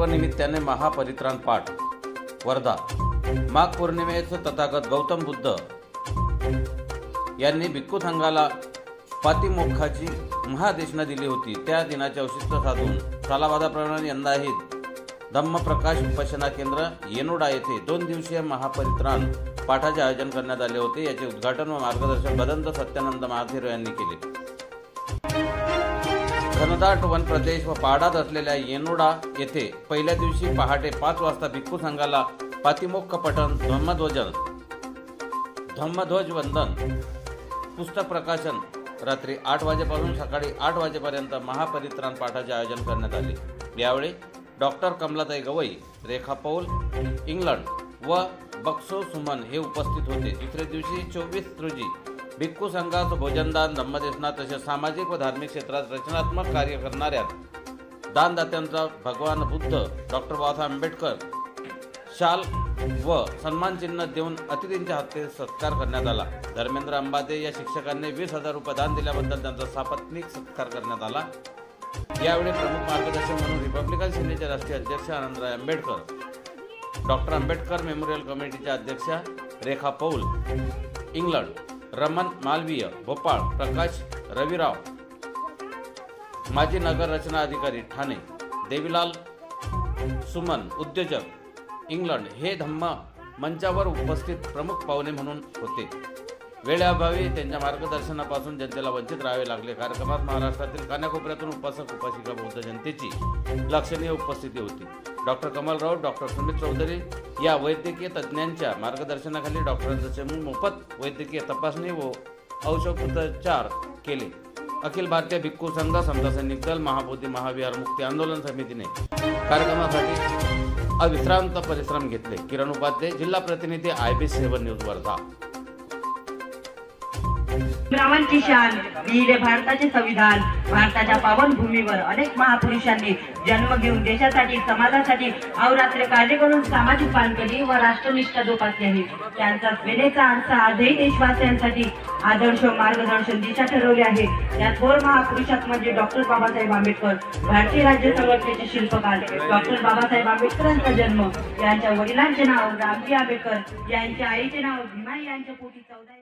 पर्वनिमित्ताने महापरित्राण पाठ वर्धा। माघ पौर्णिमेचं तथागत गौतम बुद्ध यांनी भिक्खू संघाला पातिमोक्षाची महादेशना दिली होती। त्या दिनाचे औचित्य साधून सालाबादाप्रमाणे यंदाही धम्मप्रकाश उपासना केंद्र येनोडा येथे 2 दिवसीय महापरित्राण पाठाचे आयोजन करण्यात आले होते। याचे उद्घाटन व मार्गदर्शन भदंत सत्यानंद महाथेर यांनी केले। घनदाट वन प्रदेश व पहाडात असलेल्या येनोडा येथे पहिल्या दिवशी पहाटे 5 वाजता भिक्खू संघाला पातिमोक्ष पठण, धम्मध्वज वंदन, पुस्तक प्रकाशन, रात्री 8 वाजेपासून सकाळी 8 वाजेपर्यंत महापरित्राण पाठाचे आयोजन करण्यात आले। यावेळी डॉक्टर कमलाताई गवई, रेखा पौल, इंग्लंड व बक्सो सुमन हे उपस्थित होते। दुसऱ्या दिवशी 24 रोजी भिक्खू संघात भोजनदान, धम्मदेशना तसेच सामाजिक व धार्मिक क्षेत्रात रचनात्मक कार्य करणाऱ्या दानदात्यांचा भगवान बुद्ध, डॉक्टर बाबासाहेब आंबेडकर शाल व सन्मान चिन्ह देऊन अतिथींच्या हस्ते सत्कार करण्यात आला। धर्मेंद्र अंबादे या शिक्षकांनी 20,000 रुपये दान दिल्याबद्दल त्यांचा सापत्निक सत्कार करण्यात आला। यावेळी प्रमुख मार्गदर्शक म्हणून रिपब्लिकन सेनेचे राष्ट्रीय अध्यक्ष आनंदराय आंबेडकर, डॉक्टर आंबेडकर मेमोरियल कमिटीच्या अध्यक्षा रेखा पौल, इंग्लंड, रमन मालवीय, भोपाळ, प्रकाश रविराव, माजी नगर रचना अधिकारी ठाणे, देवीलाल सुमन, उद्योजक, इंग्लंड हे धम्म मंचावर उपस्थित प्रमुख पाहुणे म्हणून होते। वेळेअभावी त्यांच्या मार्गदर्शनापासून जनतेला वंचित राहावे लागले। कार्यक्रमात महाराष्ट्रातील कानाकोपऱ्यातून उपासक उपासिका बौद्ध जनतेची लक्षणीय उपस्थिती होती। डॉक्टर कमल राऊत, डॉक्टर सुमित चौधरी या वैद्यकीय तज्ज्ञांच्या मार्गदर्शनाखाली डॉक्टरांचे मोफत वैद्यकीय तपासणी व औषधोपचार केले। अखिल भारतीय भिक्खू संघ, समता सैनिक दल, महाबोधी महाविहार मुक्ती आंदोलन समितीने कार्यक्रमासाठी अविश्रांत परिश्रम घेतले। किरण उपाध्याय, जिल्हा प्रतिनिधी, IB7 न्यूज वर्धा। संग्रामांची शान, वीर भारताचे संविधान, भारताच्या पावन भूमीवर अनेक महापुरुषांनी जन्म घेऊन देशासाठी, समाजासाठी अहोरात्र कार्य करून सामाजिक बांधणी व राष्ट्रनिष्ठा जोपासली आहे। त्यांचा सेनेचा आरसा आजही देशवासियांसाठी आदर्श मार्गदर्शन दिशा ठरवली आहे। या थोर महापुरुषात म्हणजे डॉक्टर बाबासाहेब आंबेडकर, भारतीय राज्य संघटनेचे शिल्पकार। डॉक्टर बाबासाहेब आंबेडकरांचा जन्म, यांच्या वडिलांचे नाव रामजी आंबेडकर, यांच्या आईचे नाव भीमाई यांच्या पोटी 14